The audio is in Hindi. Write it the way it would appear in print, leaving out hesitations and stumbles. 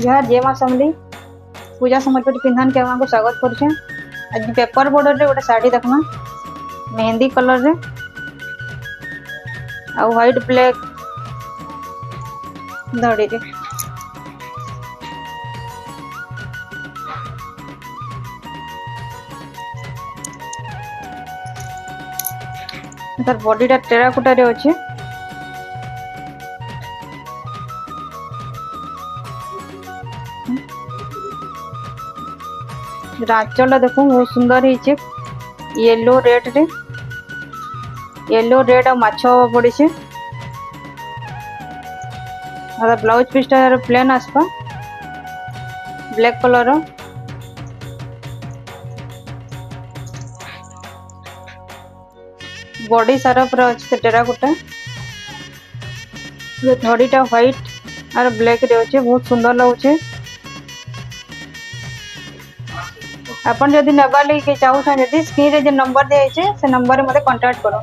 यार जय मां समली पूजा सम्बलपुरी पिंधान के आपको स्वागत करुचे। आज पेपर बॉर्डर रे गोटे साड़ी देखना मेहंदी कलर रे आ व्हाइट ब्लैक धड़ी रे तार बॉडीटा टेराकोटा रे अछि। आंचल देखो बहुत सुंदर है येलो रेड रे येलो रेड और माछ पड़ी से ब्लाउज पीस प्लेन आसपा ब्लैक कलर बॉडी सारा पूरा अच्छे टेराकोटा धड़ीटा व्हाइट और ब्लैक रे अच्छे बहुत सुंदर लगुचे। आपन जदि नबा लगी चाहूछन जदि स्क्रीन रे जे नंबर दिया से नंबर रे मते कांटेक्ट करो।